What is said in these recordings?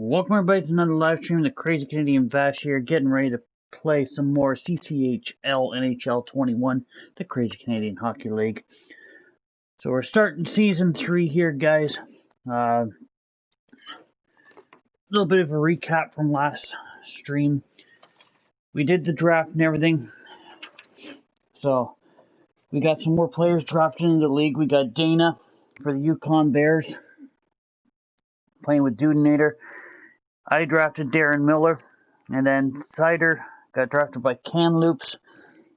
Welcome everybody to another live stream. The Crazy Canadian Vash here, getting ready to play some more CCHL NHL 21, the Crazy Canadian Hockey League. So we're starting season 3 here, guys. A little bit of a recap from last stream. We did the draft and everything. So we got some more players drafted into the league. We got Dana for the Yukon Bears, playing with Dudenator. I drafted Darren Miller, and then Cider got drafted by Kamloops.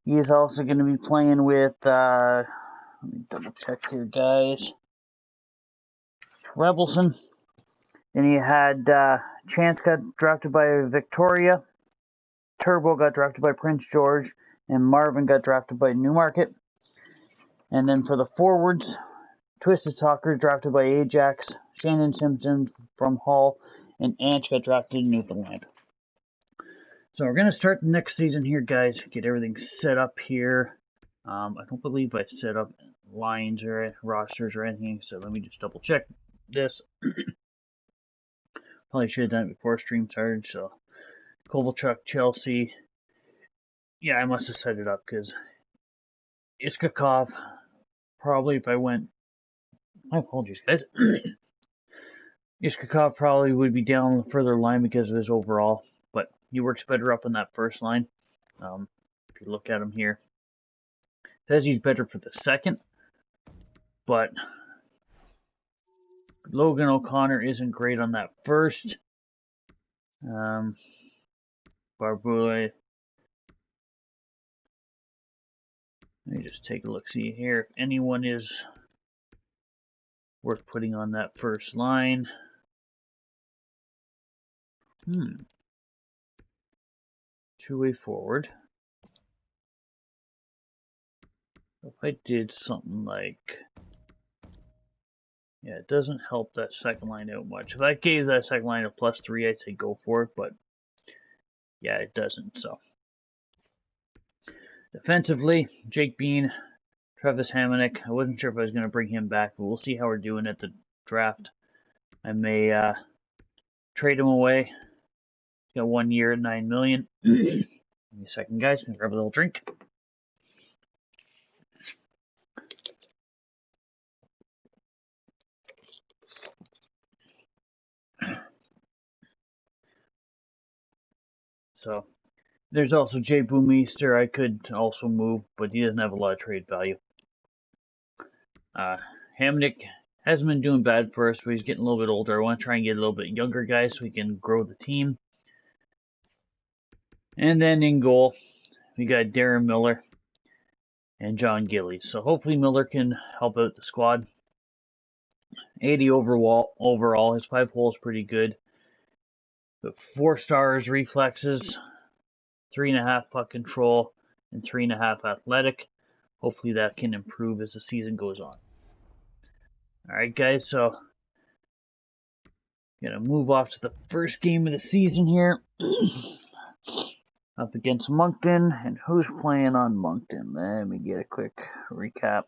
He is also going to be playing with, let me double check here, guys, Rebelson. And he had Chance got drafted by Victoria, Turbo got drafted by Prince George, and Marvin got drafted by Newmarket. And then for the forwards, Twisted Soccer drafted by Ajax, Shannon Simpson from Hull, and Anch got drafted in Newfoundland. So we're going to start the next season here, guys. Get everything set up here. I don't believe I set up lines or rosters or anything, so let me just double check this. Probably should have done it before stream started. So Kovalchuk, Chelsea. Yeah, I must have set it up because Iskakov, probably if I went, my apologies, guys. Iskakov probably would be down the further line because of his overall, but he works better up on that first line. If you look at him here, it says he's better for the second, but Logan O'Connor isn't great on that first. Barboule. Let me just take a look, see here if anyone is worth putting on that first line. Two-way forward. If I did something like, yeah, it doesn't help that second line out much. If I gave that second line a +3, I'd say go for it, but yeah, it doesn't. So defensively, Jake Bean, Travis Hamonic. I wasn't sure if I was going to bring him back, but we'll see how we're doing at the draft. I may trade him away. He's got 1 year at $9 million. Give me a second, guys. Gonna grab a little drink. So there's also Jay Boomeister I could also move, but he doesn't have a lot of trade value. Hamnick hasn't been doing bad for us, but he's getting a little bit older. I want to try and get a little bit younger guys so we can grow the team. And then in goal, we got Darren Miller and John Gillies. So hopefully Miller can help out the squad. 80 overall. His 5-hole is pretty good. But 4 stars reflexes, 3.5 puck control, and 3.5 athletic. Hopefully that can improve as the season goes on. Alright guys, so gonna move off to the first game of the season here. Up against Moncton, and who's playing on Moncton? Let me get a quick recap.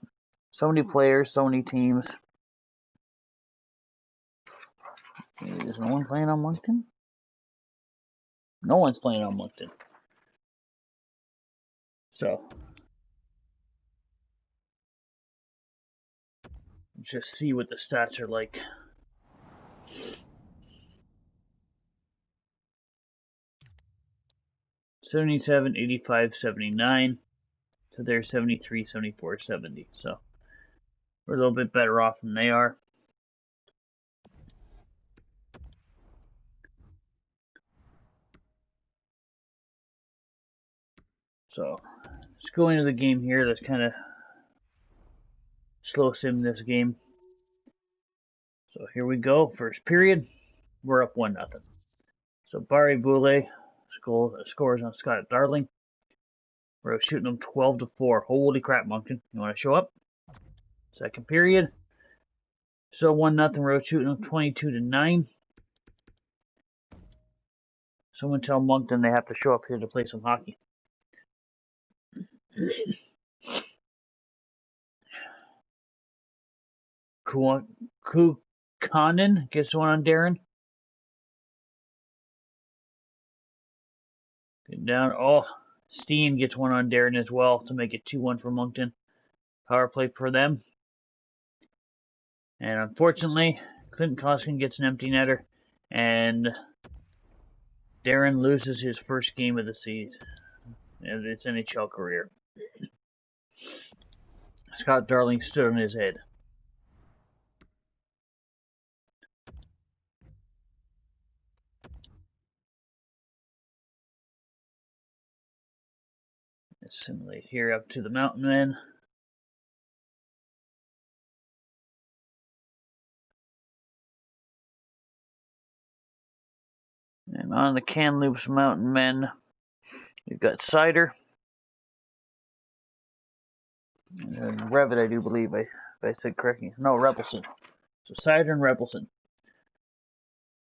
So many players, so many teams. Is no one playing on Moncton? No one's playing on Moncton. So just see what the stats are like. $77, $85, $79. So they're $73, $74, $70. So we're a little bit better off than they are. So let's go into the game here. Let's kind of slow sim this game. So here we go. First period. We're up 1-0. So Barry Boulay scores on Scott Darling. We're shooting them 12-4. Holy crap, Moncton. You want to show up? Second period. So 1-0. We're shooting them 22-9. Someone tell Moncton they have to show up here to play some hockey. Kukanen gets one on Darren. Getting down. Oh, Steen gets one on Darren as well to make it 2-1 for Moncton. Power play for them. And unfortunately, Clinton Koskin gets an empty netter. And Darren loses his first game of the season in his NHL career. Scott Darling stood on his head. Let's simulate here up to the Mountain Men. And on the Kamloops Mountain Men, we've got Cider. And Revit, I do believe, if I said correctly. No, Rebelson. So Cider and Rebelson.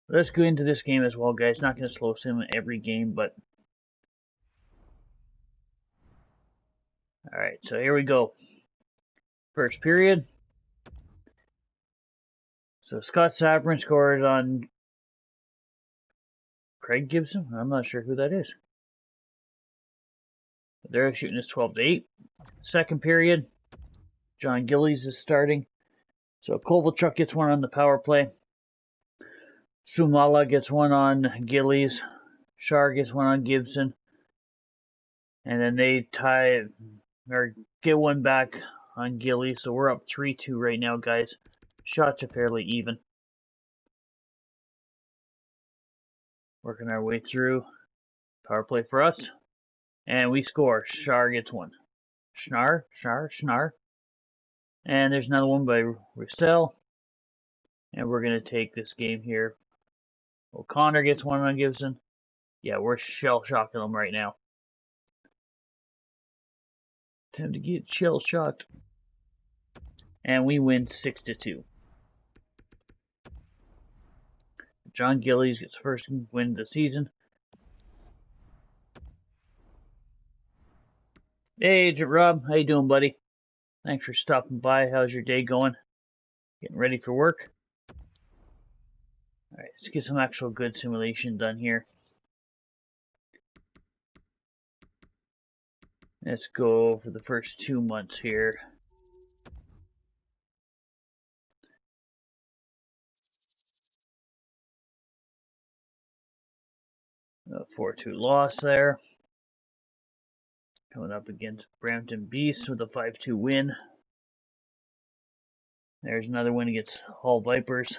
Let's go into this game as well, guys. Not going to slow sim every game, but... Alright, so here we go. First period. So Scott Sabrin scored on Craig Gibson? I'm not sure who that is. They're shooting this 12-8. Second period. John Gillies is starting. So Kovalchuk gets one on the power play. Sumala gets one on Gillies. Shar gets one on Gibson. And then they tie or get one back on Gillies. So we're up 3-2 right now, guys. Shots are fairly even. Working our way through. Power play for us. And we score. Shar gets one. Schnar. And there's another one by Roussel. And we're going to take this game here. O'Connor gets one on Gibson. Yeah, we're shell-shocking them right now. Time to get shell-shocked. And we win 6-2. John Gillies gets first win of the season. Hey, Agent Rob. How you doing, buddy? Thanks for stopping by. How's your day going? Getting ready for work? Alright, let's get some actual good simulation done here. Let's go for the first 2 months here. A 4-2 loss there. Coming up against Brampton Beasts with a 5-2 win. There's another win against Hull Vipers.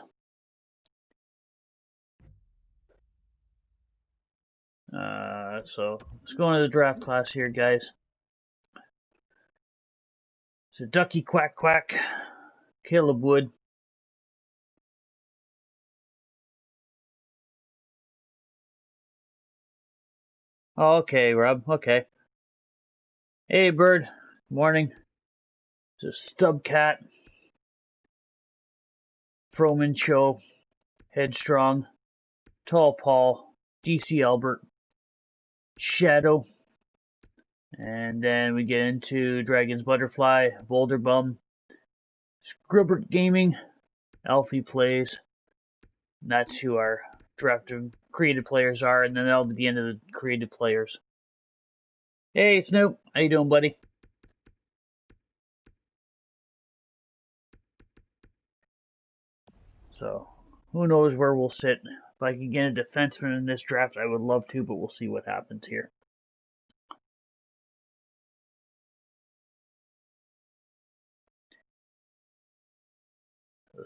So let's go into the draft class here, guys. So Ducky Quack Quack, Caleb Wood. Okay, Rob. Okay. Hey, Bird. Morning. It's a Stubcat. Froman Show. Headstrong. Tall Paul. DC Albert. Shadow. And then we get into Dragon's Butterfly. Boulder Bum. Scrubbert Gaming. Alfie Plays. That's who our drafted created players are. And then that'll be the end of the created players. Hey, Snoop. How you doing, buddy? So, who knows where we'll sit. If I can get a defenseman in this draft, I would love to, but we'll see what happens here.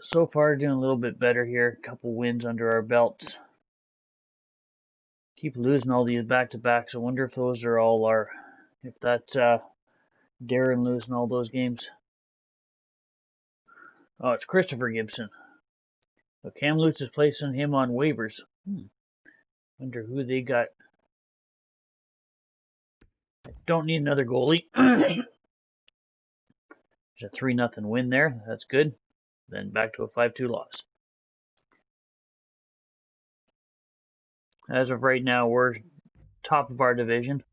So far, doing a little bit better here. A couple wins under our belts. Keep losing all these back-to-backs. I wonder if those are all our... If that's Darren losing all those games. Oh, it's Christopher Gibson. So Kamloops is placing him on waivers. Wonder who they got. I don't need another goalie. There's a 3-0 win there. That's good. Then back to a 5-2 loss. As of right now, we're top of our division.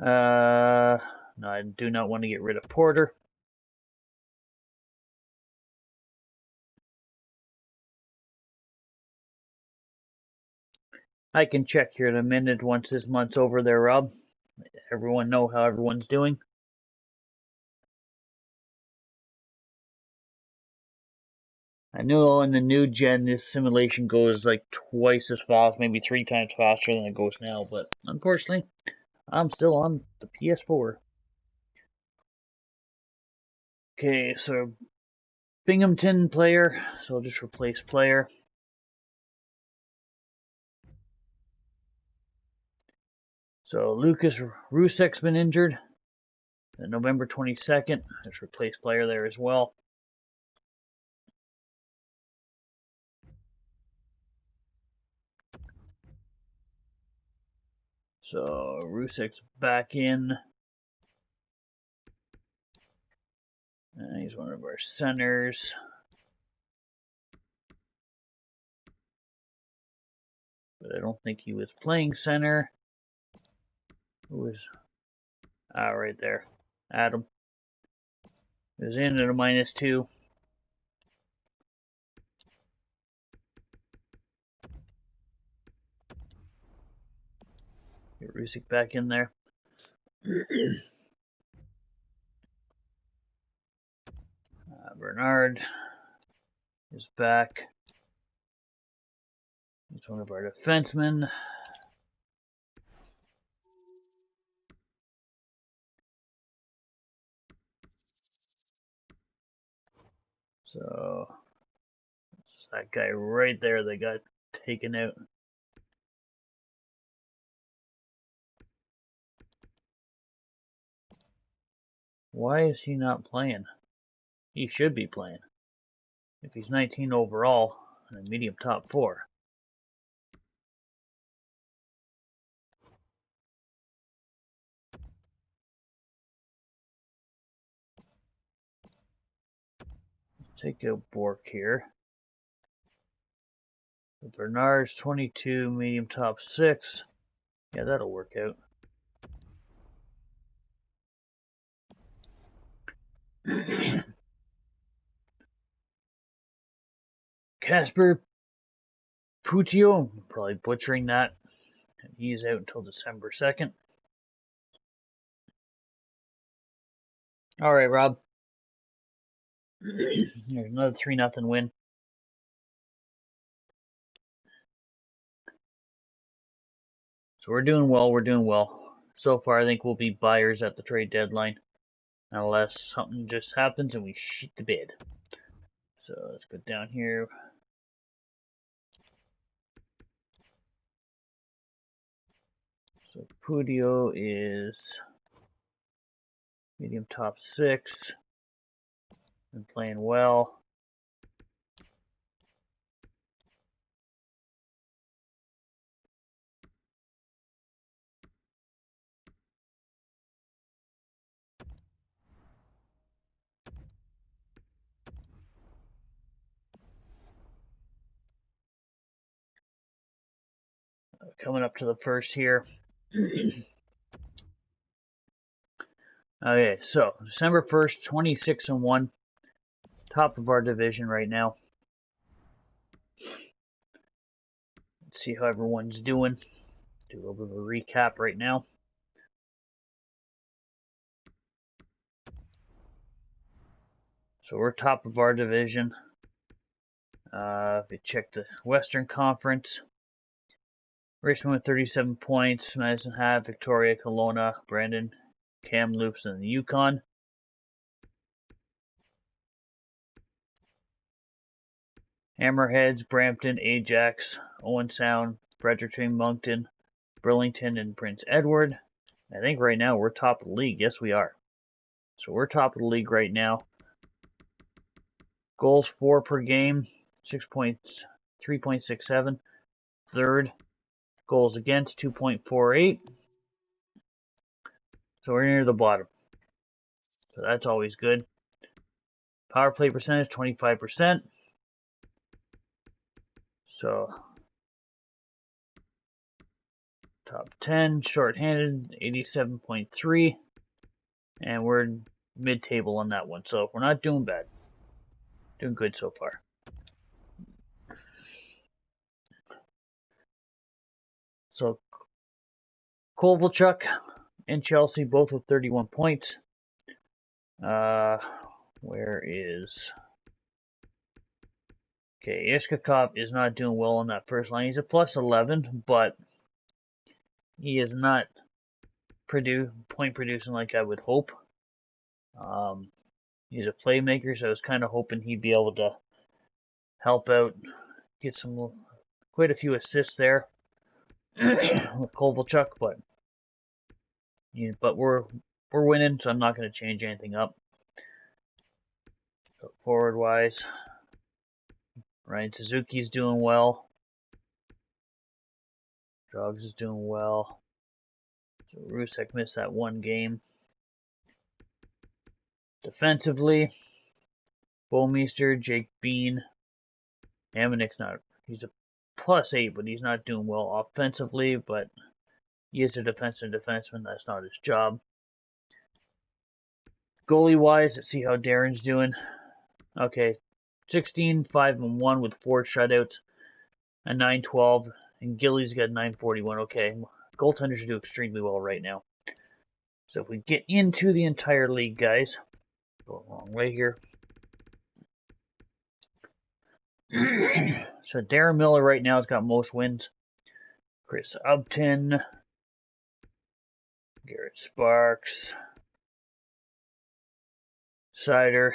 No, I do not want to get rid of Porter. I can check here in a minute once this month's over there, Rob. Everyone know how everyone's doing. I know in the new gen this simulation goes like twice as fast, maybe 3 times faster than it goes now, but unfortunately, I'm still on the PS4. Okay, so Binghamton player, so I'll just replace player. So Lucas Rusek's been injured. November 22nd, let's replace player there as well. So Rusek's back in. He's one of our centers. But I don't think he was playing center. Who was right there? Adam. He was in at a -2. Get Rusek back in there. Bernard is back. He's one of our defensemen. So it's that guy right there that got taken out. Why is he not playing? He should be playing. If he's 19 overall and a medium top 4. Take out Bork here. Bernard's 22, medium top 6. Yeah, that'll work out. Casper Putio, I'm probably butchering that. He's out until December 2nd. All right, Rob. There's another 3-0 win. So we're doing well. We're doing well. So far, I think we'll be buyers at the trade deadline. Unless something just happens and we shit the bed. So let's go down here. So Pudio is medium top 6. Been playing well. Coming up to the first here. Okay, so December 1st, 26-1. Top of our division right now. Let's see how everyone's doing. Do a little bit of a recap right now. So we're top of our division. If you check the Western Conference, Richmond with 37 points, Madison Hat, Victoria, Kelowna, Brandon, Kamloops, and the Yukon. Hammerheads, Brampton, Ajax, Owen Sound, Fredericton, Moncton, Burlington, and Prince Edward. I think right now we're top of the league. Yes, we are. So we're top of the league right now. Goals 4 per game, 3.67. Third, goals against 2.48. So we're near the bottom. So that's always good. Power play percentage 25%. So top 10, shorthanded 87.3. And we're mid-table on that one. So we're not doing bad. Doing good so far. So Kovalchuk and Chelsea both with 31 points. Where is... Okay, Ishkakov is not doing well on that first line. He's a plus 11, but he is not point producing like I would hope. He's a playmaker, so I was kind of hoping he'd be able to help out, get quite a few assists there with Kovalchuk, but we're winning, so I'm not going to change anything up. So forward wise, Ryan Suzuki's doing well. Jogs is doing well. So Rusek missed that one game. Defensively, Bomeister, Jake Bean, Hamannik's he's a +8, but he's not doing well offensively, but he is a defenseman, that's not his job. Goalie wise, let's see how Darren's doing. Okay, 16, 5-1 with 4 shutouts, a 9-12, and Gillies got 9-41. Okay, goaltenders do extremely well right now. So if we get into the entire league, guys, go a long way here. So Darren Miller right now has got most wins. Chris Upton, Garrett Sparks, Sider,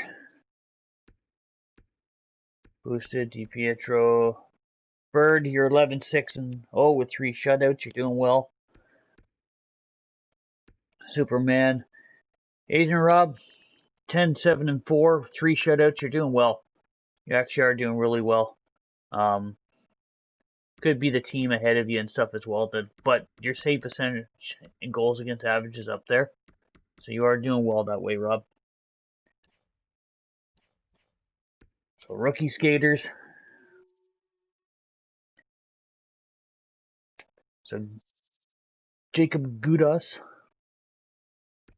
Boosted, DiPietro, Bird, you're 11-6-0 with 3 shutouts. You're doing well. Superman, Asian Rob, 10-7-4, 3 shutouts. You're doing well. You actually are doing really well. Could be the team ahead of you and stuff as well, but your save percentage and goals against average is up there. So you are doing well that way, Rob. So rookie skaters. So Jacob Gudas,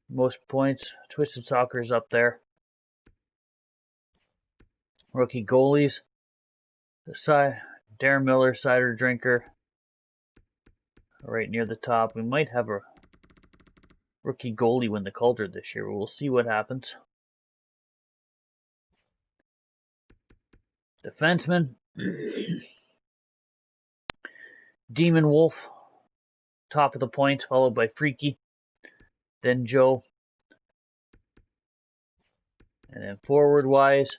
most points. Twisted Soccer is up there. Rookie goalies. Darren Miller, Cider Drinker, right near the top. We might have a rookie goalie win the Calder this year. We'll see what happens. Defenseman. Demon Wolf, top of the points, followed by Freaky, then Joe. And then forward-wise,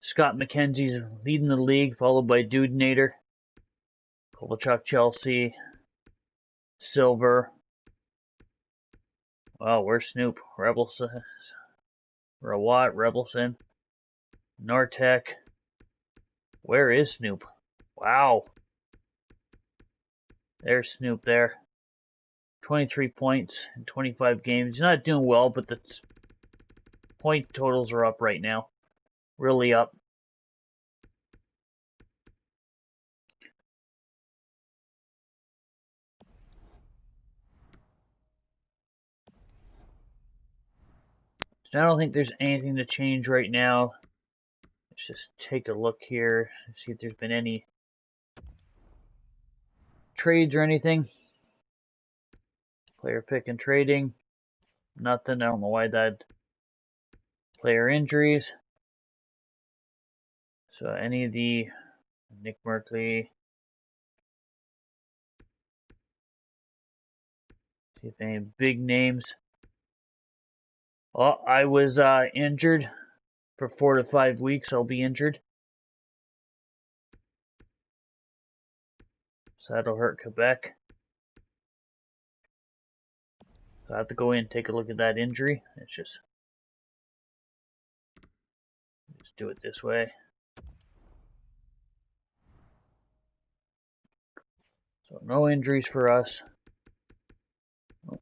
Scott McKenzie's leading the league, followed by Dudenator, Kovalchuk, Chelsea, Silver. Wow, where's Snoop? Rebelson, Rawat, Rebelson, Norteck. Where is Snoop? Wow. There's Snoop there. 23 points in 25 games. He's not doing well, but the point totals are up right now. Really up. So I don't think there's anything to change right now. Let's just take a look here and see if there's been any trades or anything. Player pick and trading. Nothing. I don't know why that. Player injuries. So any of the Nick Merkley. See if any big names. Oh, I was injured for 4 to 5 weeks. I'll be injured. So that'll hurt Quebec. So I have to go in and take a look at that injury. It's just do it this way. So no injuries for us. Oh,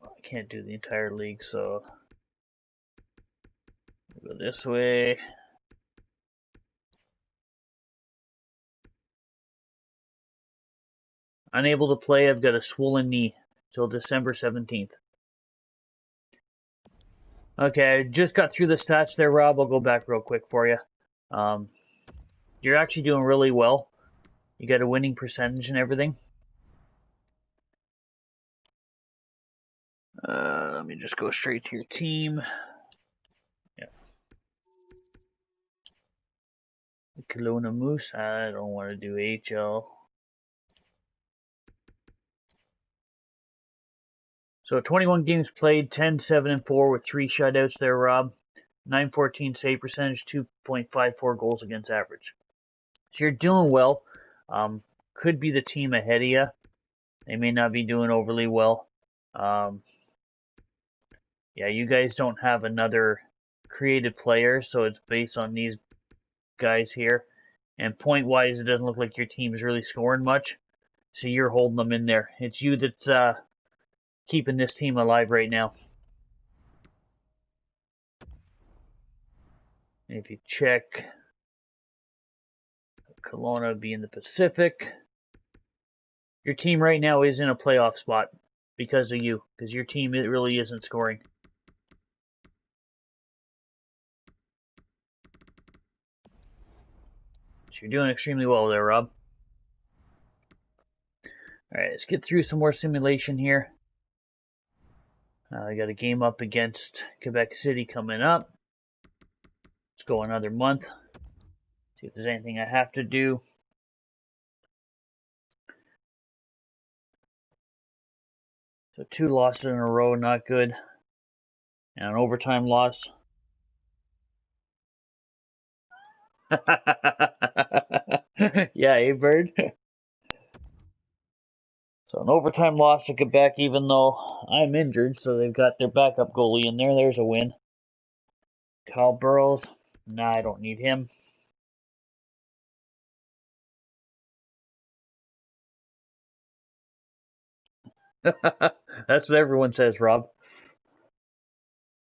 I can't do the entire league, so we'll go this way. Unable to play. I've got a swollen knee till December 17th. Okay, I just got through the stats there, Rob. I'll go back real quick for you. You're actually doing really well. You got a winning percentage and everything. Let me just go straight to your team. Yeah. Kelowna Moose. I don't want to do HL. So 21 games played, 10-7-4 with 3 shutouts there, Rob. 914 save percentage, 2.54 goals against average. So you're doing well. Could be the team ahead of you. They may not be doing overly well. Yeah, you guys don't have another creative player, so it's based on these guys here. And point-wise, it doesn't look like your team is really scoring much. So you're holding them in there. It's you that's keeping this team alive right now. And if you check, Kelowna would be in the Pacific. Your team right now is in a playoff spot because of you, because your team it really isn't scoring. So you're doing extremely well there, Rob. Alright, let's get through some more simulation here. I got a game up against Quebec City coming up. Let's go another month. See if there's anything I have to do. So 2 losses in a row, not good. And an overtime loss. Yeah, Bird. So an overtime loss to Quebec, even though I'm injured, so they've got their backup goalie in there. There's a win. Kyle Burrows. Nah, I don't need him. That's what everyone says, Rob.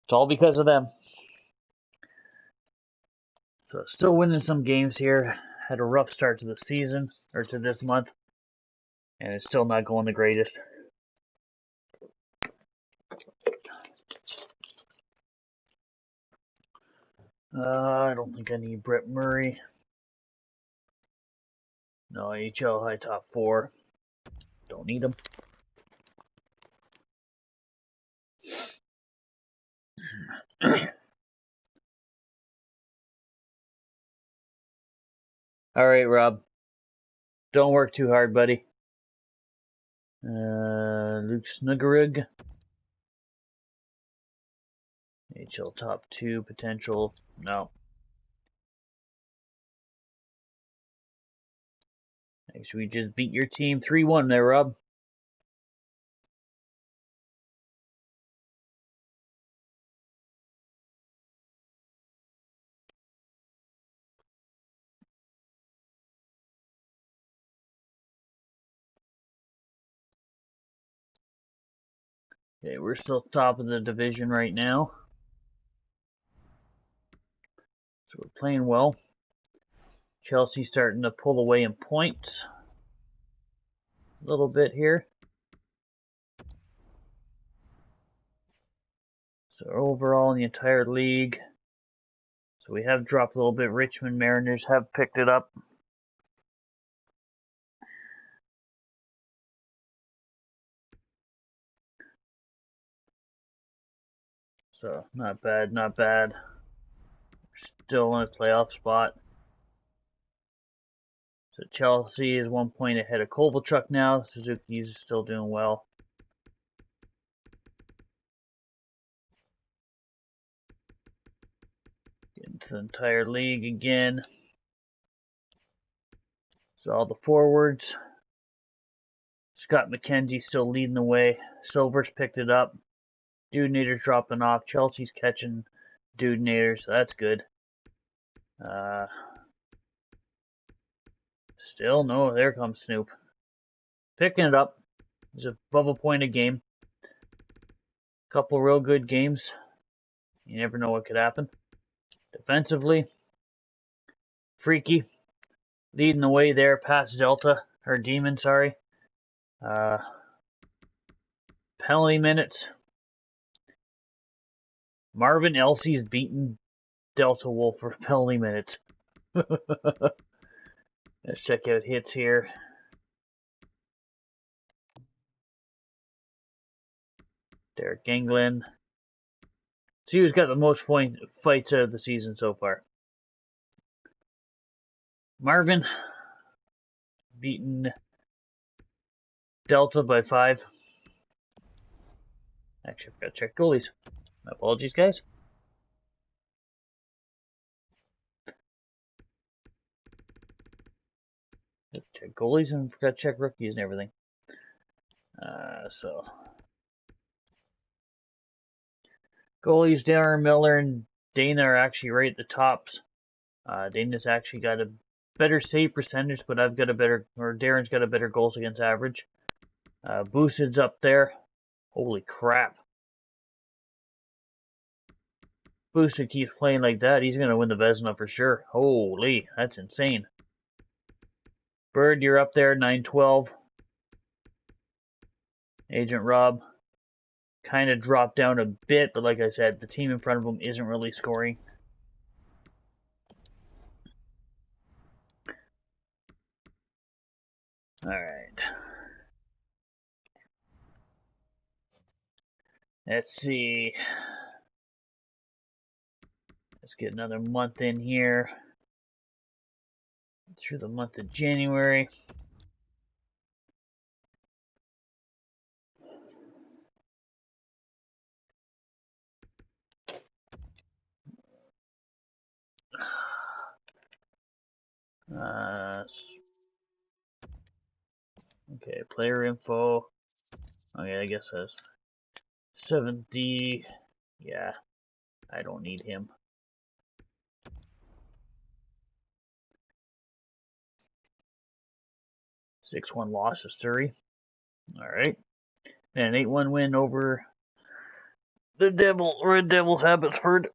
It's all because of them. So still winning some games here. Had a rough start to the season, or to this month. And it's still not going the greatest. I don't think I need Brett Murray. No, HL high top 4. Don't need him. Alright, Rob. Don't work too hard, buddy. Luke Snuggerug. HL top 2 potential. No. Actually, we just beat your team 3-1 there, Rob. Okay, we're still top of the division right now. So we're playing well. Chelsea starting to pull away in points a little bit here. So overall in the entire league, so we have dropped a little bit. Richmond Mariners have picked it up. So not bad, not bad. We're still in a playoff spot. So Chelsea is 1 point ahead of Kovalchuk now. Suzuki's still doing well. Get into the entire league again. So all the forwards. Scott McKenzie still leading the way. Silver's picked it up. Dudenator's dropping off. Chelsea's catching Dudenator, so that's good. Still, no, there comes Snoop. Picking it up. He's above a point a game. Couple real good games. You never know what could happen. Defensively, Freaky leading the way there past Delta, or Demon, sorry. Penalty minutes. Marvin Elsie's beaten Delta Wolf for penalty minutes. Let's check out hits here. Derek Englund. See who's got the most fights out of the season so far. Marvin beaten Delta by 5. Actually, I forgot to check goalies. My apologies, guys. Check goalies and forgot to check rookies and everything. So goalies, Darren Miller and Dana are actually right at the tops. Dana's actually got a better save percentage, but Darren's got a better goals against average. Boosid's up there. Holy crap. Boosid keeps playing like that, he's going to win the Vezina for sure. Holy, that's insane. Bird, you're up there, 912. Agent Rob kind of dropped down a bit, but like I said, the team in front of him isn't really scoring. Alright. Let's see. Let's get another month in here. Through the month of January. Okay, player info. Okay, I guess that's 7D. Yeah, I don't need him. 6-1 loss to Surrey. Alright. And an 8-1 win over the Red Devils Abbotsford.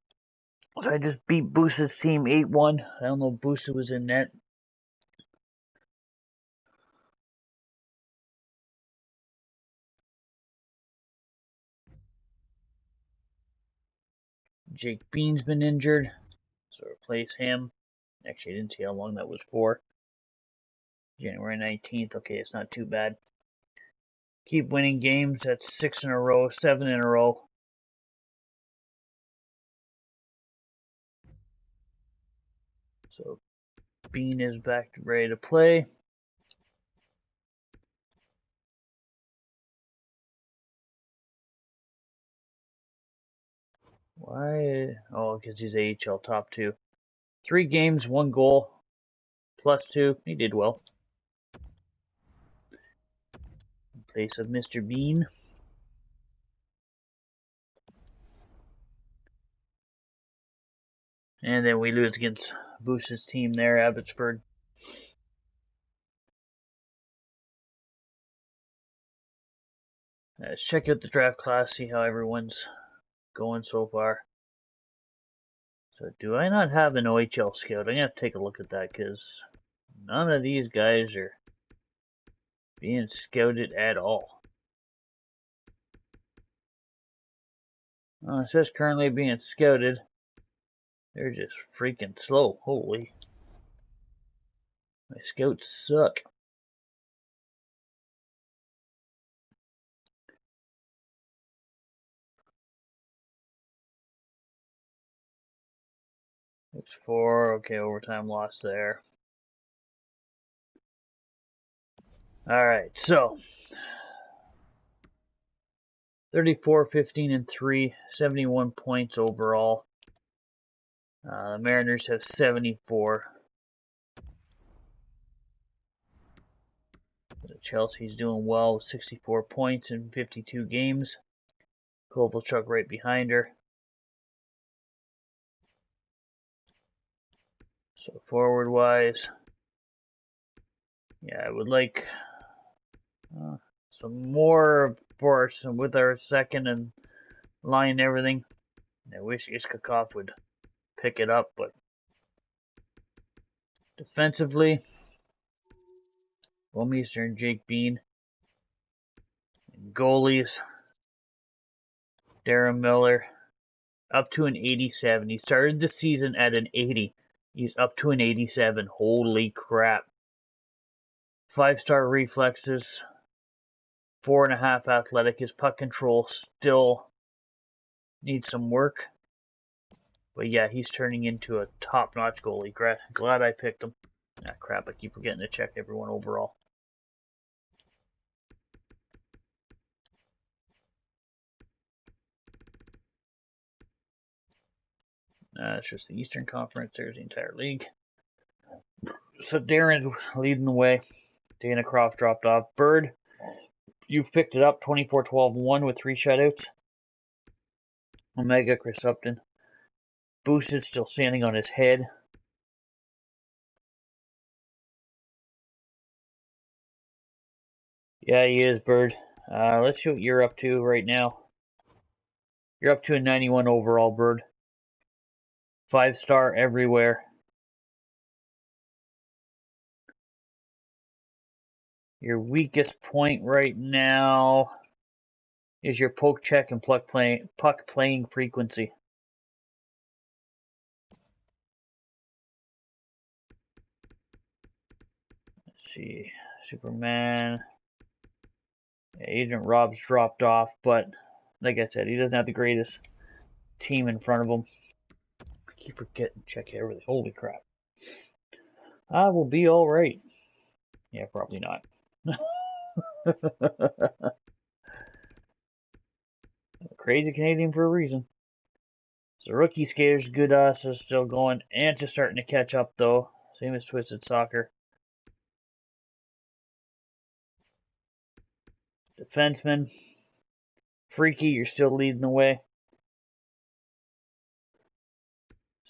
So I just beat Booster's team 8-1. I don't know if Booster was in net. Jake Bean's been injured, so replace him. Actually, I didn't see how long that was for. January 19th. Okay, it's not too bad. Keep winning games. That's 6 in a row, 7 in a row. So Bean is back ready to play. Why? Oh, because he's AHL top 2. 3 games, 1 goal, +2. He did well. In place of Mr. Bean. And then we lose against Booster's team there, Abbotsford. Let's check out the draft class, see how everyone's going so far. So do I not have an OHL scout? I'm going to have to take a look at that because none of these guys are being scouted at all. It says currently being scouted. They're just freaking slow. Holy. My scouts suck. X4, okay, overtime loss there. Alright, so 34, 15, and 3, 71 points overall. The Mariners have 74. Chelsea's doing well with 64 points in 52 games. Kovalchuk right behind her. So forward wise, yeah, I would like some more for us with our second and line and everything. I wish Iskakov would pick it up, but defensively, Wilmeister and Jake Bean. And goalies, Darren Miller, up to an 87. He started the season at an 80. He's up to an 87. Holy crap. 5-star reflexes. 4.5 athletic. His puck control still needs some work. But yeah, he's turning into a top-notch goalie. Glad I picked him. Ah, crap, I keep forgetting to check everyone overall. It's just the Eastern Conference. There's the entire league. So Darren's leading the way. Dana Croft dropped off. Bird, you've picked it up. 24-12-1 with 3 shutouts. Omega, Chris Upton. Boosted, still standing on his head. Yeah, he is, Bird. Let's see what you're up to right now. You're up to a 91 overall, Bird. 5-star everywhere. Your weakest point right now is your poke check and puck playing frequency. Let's see. Superman. Yeah, Agent Rob's dropped off, but like I said, he doesn't have the greatest team in front of him. I keep forgetting to check everything. Holy crap. I will be alright. Yeah, probably not. Crazy Canadian for a reason. So Rookie Skaters, good us is still going. Ants is starting to catch up though. Same as Twisted Soccer. Defenseman. Freaky, you're still leading the way.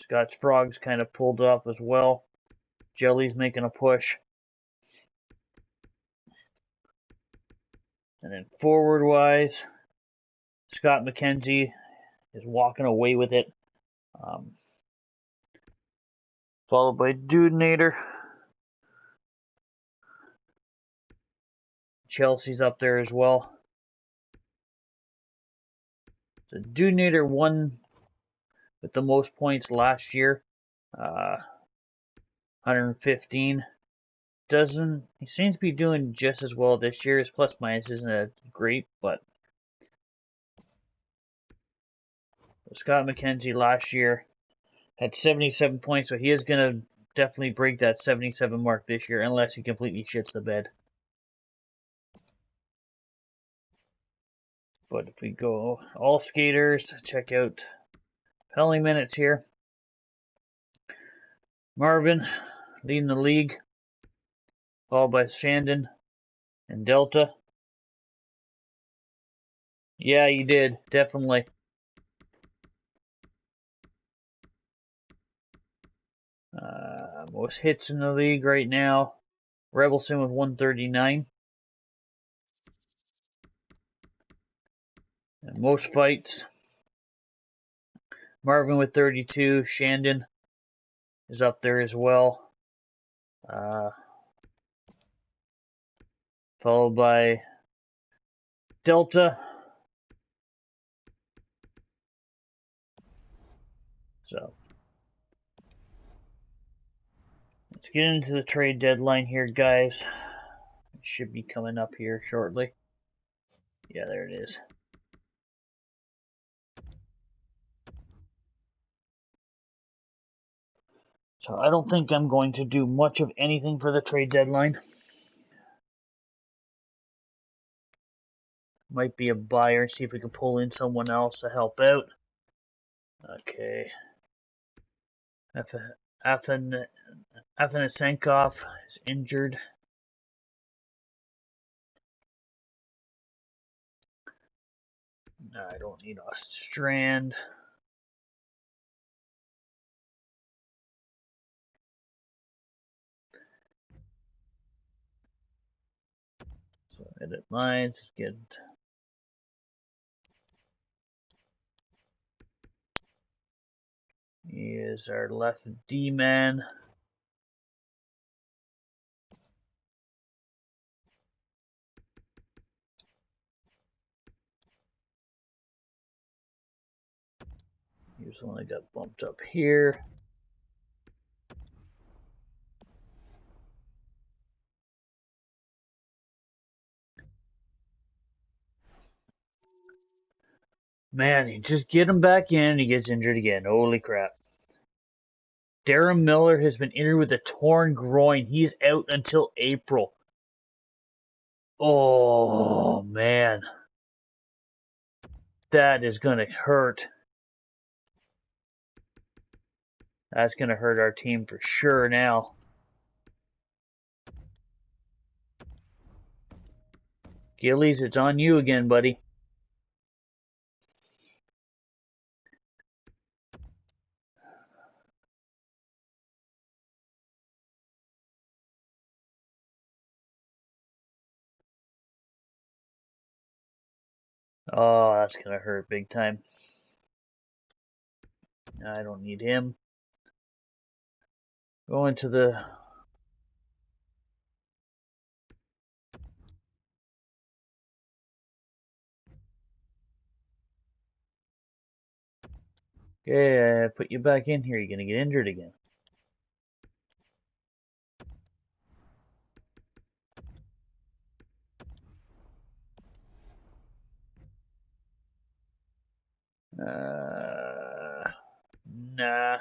Scott Sprague's kind of pulled up as well. Jelly's making a push. And then forward-wise, Scott McKenzie is walking away with it. Followed by Dudenator. Chelsea's up there as well. So Dudenator won with the most points last year. 115. He seems to be doing just as well this year. His plus minus isn't great, but Scott McKenzie last year had 77 points, so he is going to definitely break that 77 mark this year, unless he completely shits the bed. But if we go all skaters, check out penalty minutes here. Marvin leading the league, followed by Shandon and Delta. Yeah, you did, definitely. Most hits in the league right now. Rebelson with 139. And most fights. Marvin with 32. Shandon is up there as well. Followed by Delta. So let's get into the trade deadline here, guys. It should be coming up here shortly. Yeah, there it is. So I don't think I'm going to do much of anything for the trade deadline. Might be a buyer, see if we can pull in someone else to help out. Okay. Afanasenkov is injured. I don't need Ostrand. So edit lines, get he is our left D man. He's the one that got bumped up here. Man, you just get him back in and he gets injured again. Holy crap. Darren Miller has been injured with a torn groin. He's out until April. Oh, man. That is going to hurt. That's going to hurt our team for sure now. Gillies, it's on you again, buddy. Oh, that's going to hurt big time. I don't need him. Go into the... Okay, put you back in here. You're going to get injured again. Nah.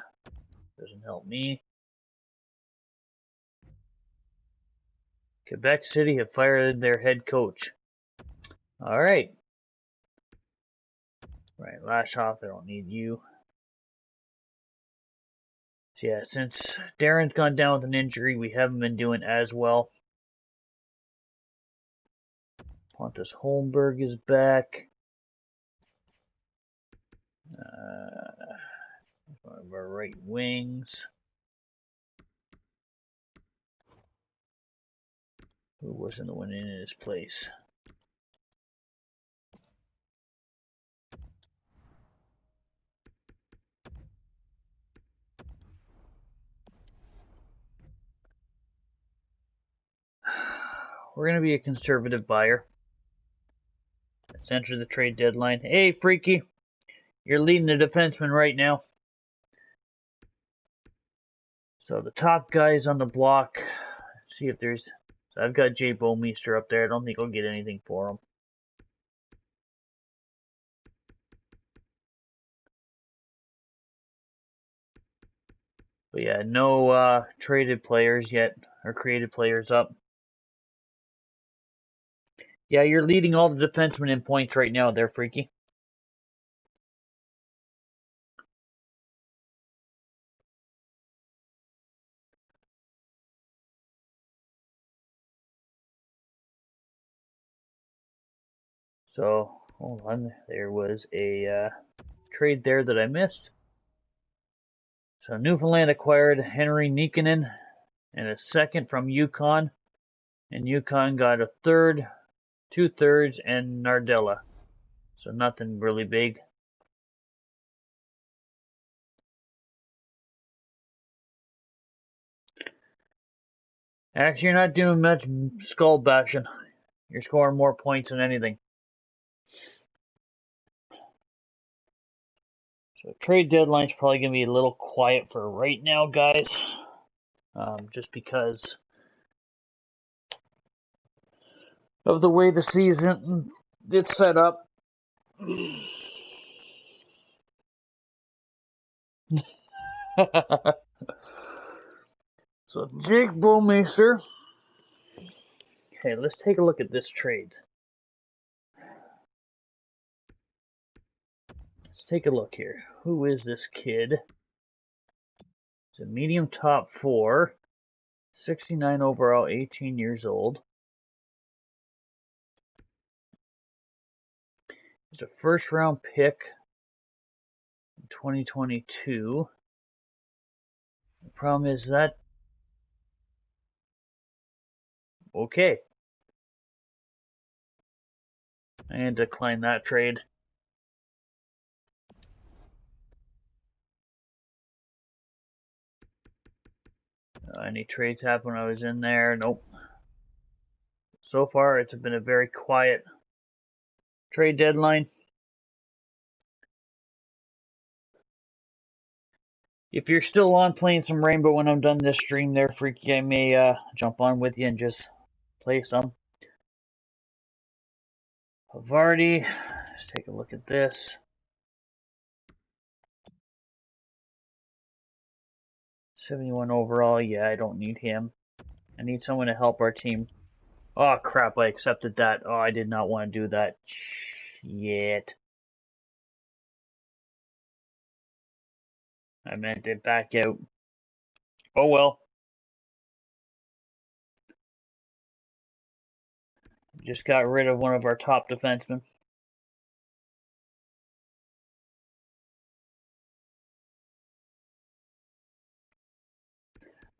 Doesn't help me. Quebec City have fired their head coach. Alright. Right, Vashjv, I don't need you. So yeah, since Darren's gone down with an injury, we haven't been doing as well. Pontus Holmberg is back. One of our right wings. Who wasn't the one in his place? We're going to be a conservative buyer. Let's enter the trade deadline. Hey, Freaky. You're leading the defenseman right now. So the top guys on the block. Let's see if there's... So I've got Jay Bowmeister up there. I don't think I'll get anything for him. But yeah, no traded players yet. Or created players up. Yeah, you're leading all the defensemen in points right now there, Freaky. So, hold on. There was a trade there that I missed. So, Newfoundland acquired Henry Nikkanen and a second from Yukon. And Yukon got a third, 2/3, and Nardella. So, nothing really big. Actually, you're not doing much skull bashing. You're scoring more points than anything. So trade deadline's probably going to be a little quiet for right now, guys. Just because of the way the season it's set up. So Jake Bowmeister. Okay, let's take a look at this trade. Let's take a look here. Who is this kid? It's a medium top 4, 69 overall, 18 years old. It's a first round pick in 2022. The problem is that okay. And decline that trade. Any trades happened when I was in there? Nope. So far, it's been a very quiet trade deadline. If you're still on playing some Rainbow when I'm done this stream there, Freaky, I may jump on with you and just play some. Havarti, let's take a look at this. 71 overall. Yeah, I don't need him. I need someone to help our team. Oh, crap. I accepted that. Oh, I did not want to do that. Shit. I meant to back out. Oh, well. Just got rid of one of our top defensemen.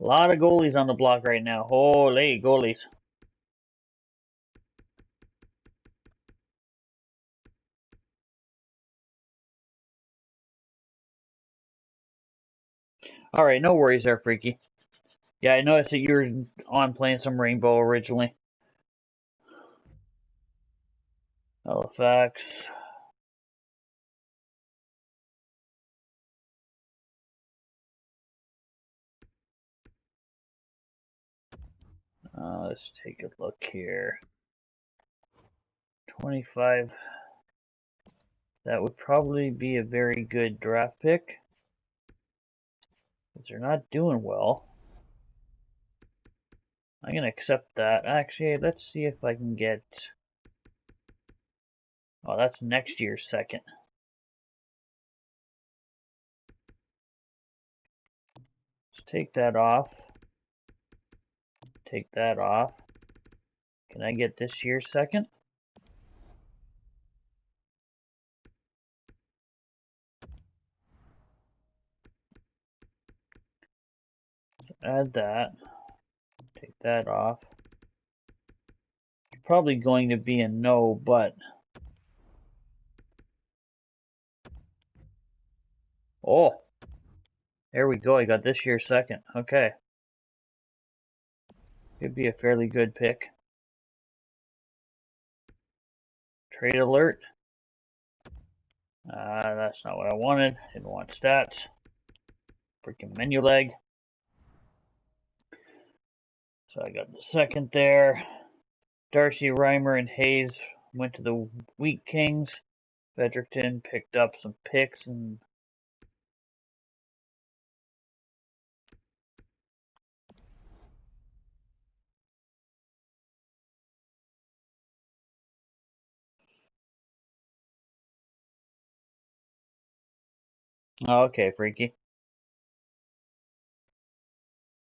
A lot of goalies on the block right now. Holy goalies. Alright, no worries there, Freaky. Yeah, I noticed that you were on playing some Rainbow originally. Halifax. Let's take a look here. 25. That would probably be a very good draft pick. Because they're not doing well. I'm going to accept that. Actually, let's see if I can get... Oh, that's next year's second. Let's take that off. Take that off. Can I get this year's second? Add that. Take that off. It's probably going to be a no, but... Oh! There we go, I got this year's second. Okay. Could be a fairly good pick. Trade alert. That's not what I wanted. Didn't want stats. Freaking menu leg. So I got the second there. Darcy, Reimer, and Hayes went to the Wheat Kings. Fredericton picked up some picks and okay, Freaky.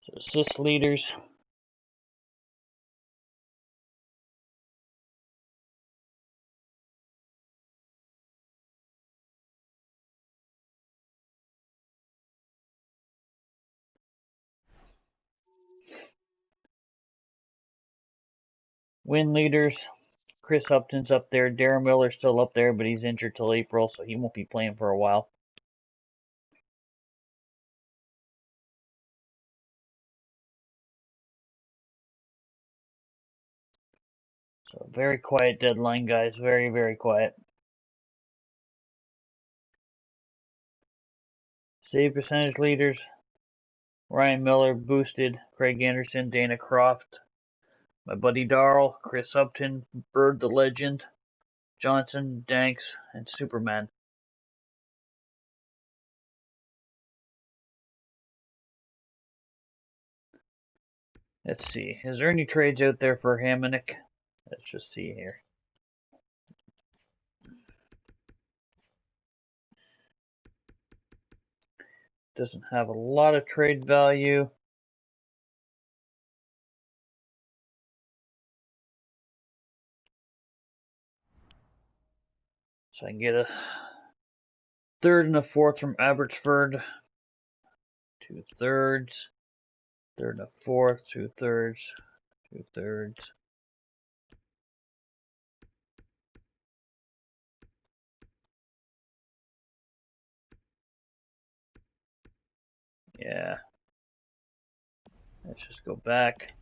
So assist leaders. Win leaders. Chris Upton's up there. Darren Miller's still up there, but he's injured till April, so he won't be playing for a while. So very quiet deadline, guys. Very, very quiet. Save percentage leaders. Ryan Miller boosted. Craig Anderson, Dana Croft, my buddy Darrell, Chris Upton, Bird the Legend, Johnson, Danks, and Superman. Let's see. Is there any trades out there for Hamonic? Let's just see here. Doesn't have a lot of trade value. So I can get a third and a fourth from Abbotsford. 2/3. Third and a fourth. 2/3. 2/3. Yeah. Let's just go back.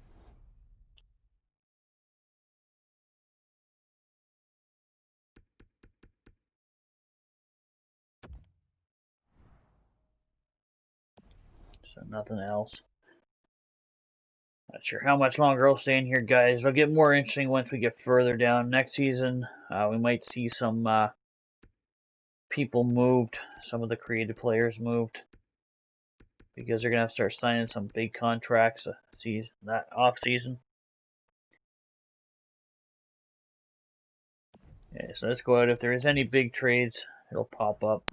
So nothing else. Not sure how much longer I'll stay in here, guys. It'll get more interesting once we get further down. Next season, we might see some people moved. Some of the creative players moved. because they're going to have to start signing some big contracts that off season. Okay, so let's go out. If there is any big trades, it'll pop up.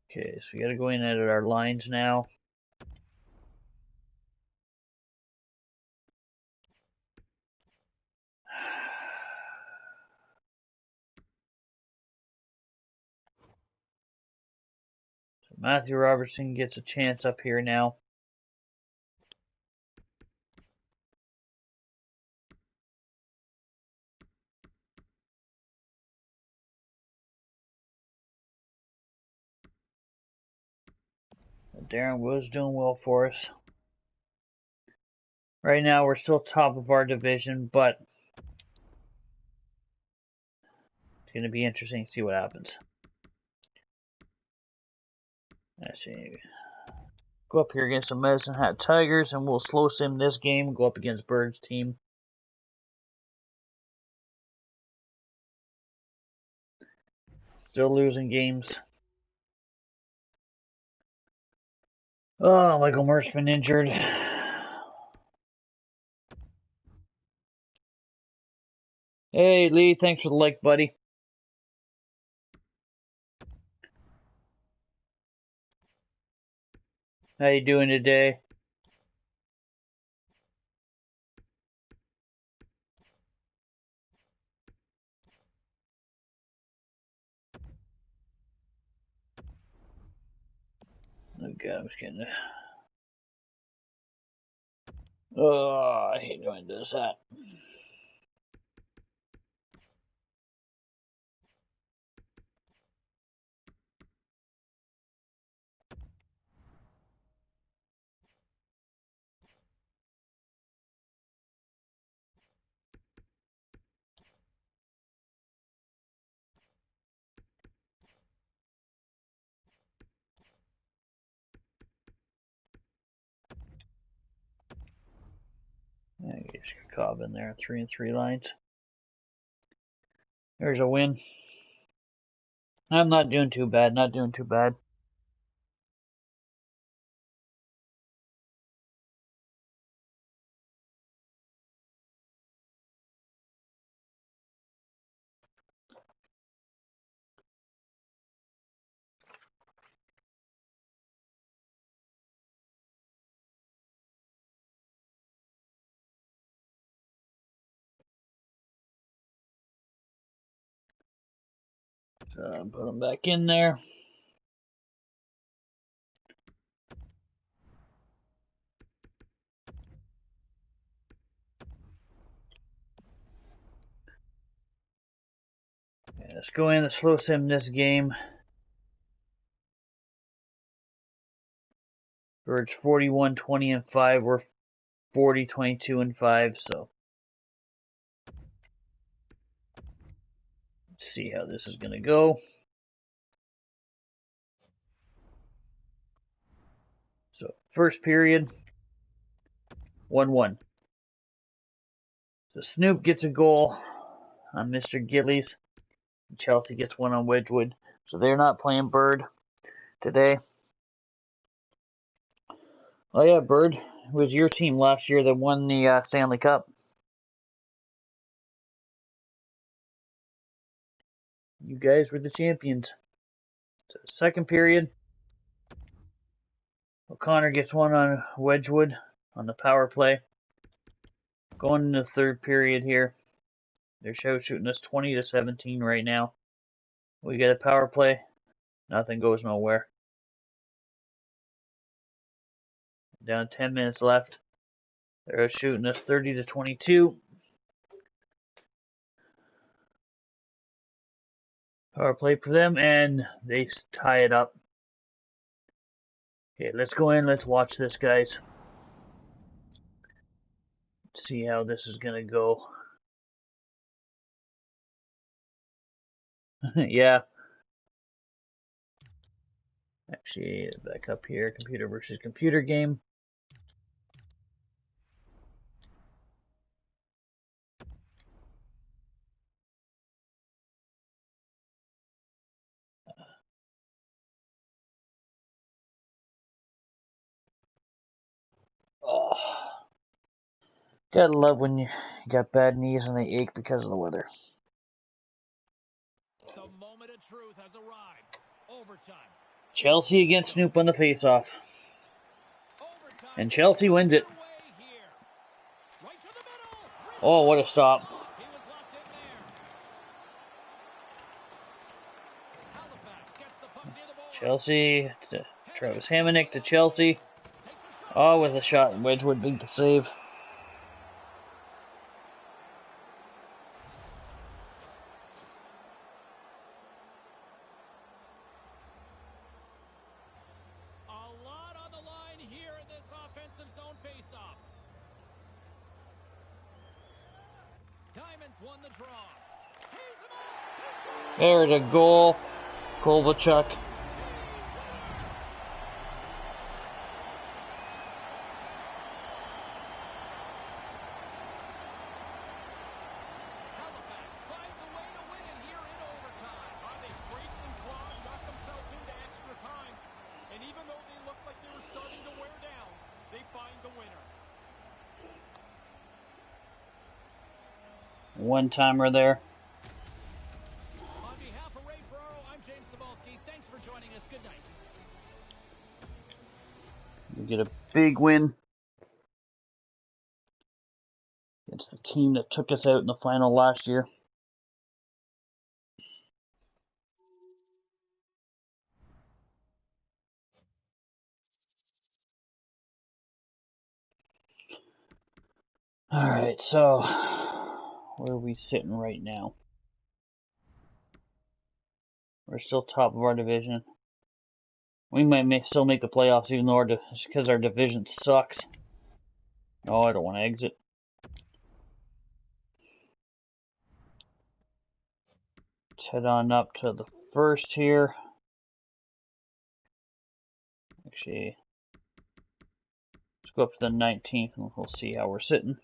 Okay, so we got to go in and edit our lines now. So Matthew Robertson gets a chance up here now. Darren was doing well for us. Right now, we're still top of our division, but it's going to be interesting to see what happens. Let's see. Go up here against the Medicine Hat Tigers, and we'll slow sim this game. Go up against Bird's team. Still losing games. Oh, Michael Merck's been injured. Hey, Lee, thanks for the like, buddy. How you doing today? Oh God, I'm just getting. Oh, I hate doing this. That. I get Cobb in there, 3-and-3 lines. There's a win. I'm not doing too bad. Not doing too bad. So put them back in there. Okay, let's go in and slow sim this game. Birds 41, 20-5. We're 40, 22-5. So let's see how this is going to go. So first period, 1-1. So Snoop gets a goal on Mr. Gillies. Chelsea gets one on Wedgwood. So they're not playing Bird today. Oh yeah, Bird. It was your team last year that won the Stanley Cup. You guys were the champions. So second period, O'Connor gets one on Wedgwood on the power play. Going into the third period here. They're shooting us 20-17 right now. We get a power play. Nothing goes nowhere. Down 10 minutes left. They're shooting us 30-22. Power play for them, and they tie it up. Okay, let's go in. Let's watch this, guys. See how this is going to go. Yeah. Actually, back up here. Computer versus computer game. Gotta love when you got bad knees and they ache because of the weather. The moment of truth has arrived. Overtime. Chelsea against Snoop on the faceoff. And Chelsea wins it. Right to the middle. Oh, what a stop. He was locked in there. Halifax gets the puck near the boards. Chelsea to Travis Hamonic to Chelsea. Oh, with a shot, Wedgwood beat the save. A lot on the line here in this offensive zone faceoff. Diamonds won the draw. There's a goal. Kovalchuk. Halifax finds a way to win it here in overtime. They scraped and clawed, got themselves into extra time. And even though they looked like they were starting to wear down, they find the winner. One-timer there. On behalf of Ray Ferraro, I'm James Cebulski. Thanks for joining us. Good night. We get a big win against the team that took us out in the final last year. Alright, so where are we sitting right now? We're still top of our division. We might still make the playoffs even though because our division sucks. No, I don't want to exit. Let's head on up to the first here. Actually, let's go up to the 19th and we'll see how we're sitting.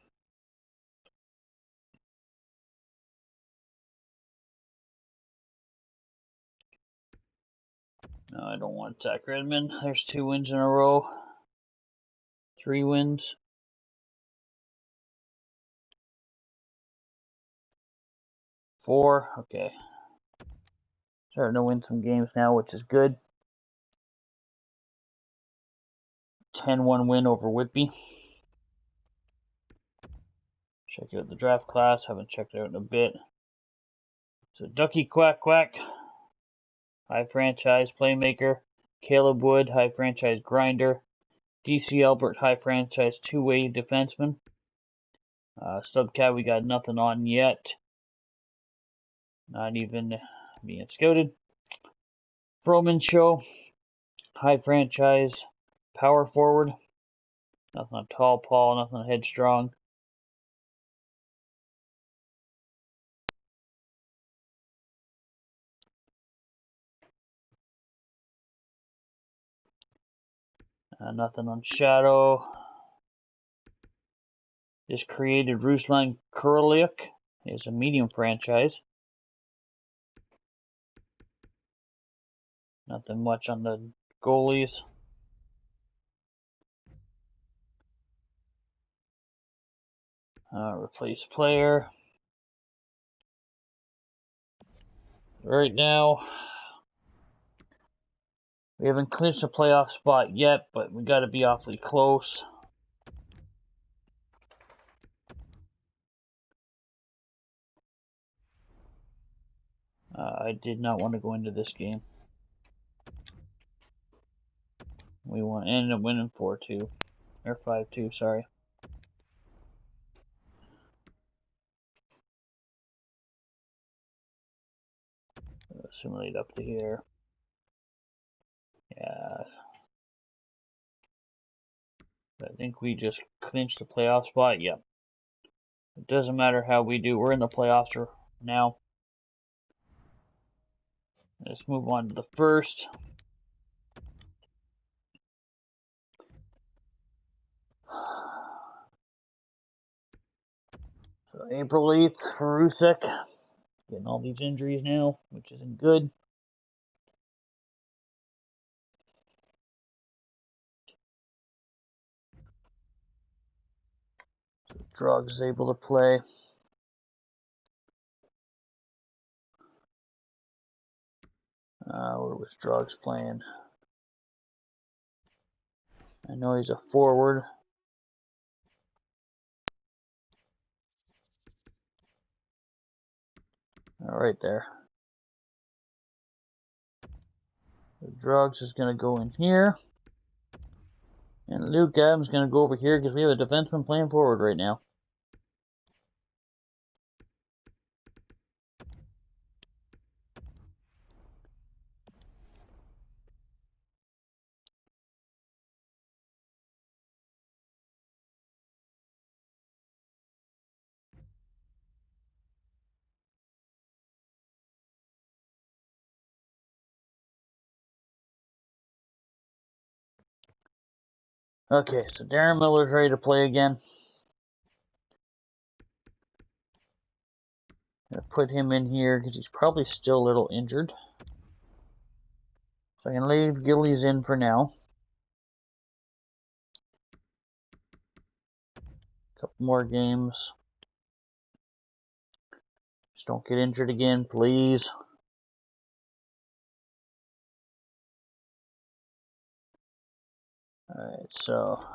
No, I don't want to attack Redmond. There's 2 wins in a row. 3 wins. Four. Okay. Starting to win some games now, which is good. 10-1 win over Whitby. Check out the draft class. Haven't checked it out in a bit. So Ducky Quack Quack, high franchise playmaker. Caleb Wood, high franchise grinder. DC Albert, high franchise two-way defenseman. Stubcat, we got nothing on yet. Not even being scouted. Froman Show, high franchise power forward. Nothing on Tall Paul, nothing on Headstrong. Nothing on Shadow. Just created Ruslan Kurolyuk. Is a medium franchise. Nothing much on the goalies. Replace player. Right now, we haven't clinched a playoff spot yet, but we got to be awfully close. I did not want to go into this game. We ended up winning 4-2 or 5-2. Sorry. Simulate up to here. Yeah. I think we just clinched the playoff spot. Yep. It doesn't matter how we do. We're in the playoffs now. Let's move on to the first. So April 8th for Rusek. Getting all these injuries now, which isn't good. So Drugs is able to play. Where was Drugs playing? I know he's a forward. Right there. The Drugs is going to go in here. And Luke Adams is going to go over here because we have a defenseman playing forward right now. Okay, so Darren Miller's ready to play again. I'm going to put him in here because he's probably still a little injured. So I can leave Gillies in for now. Couple more games. Just don't get injured again, please. Alright, so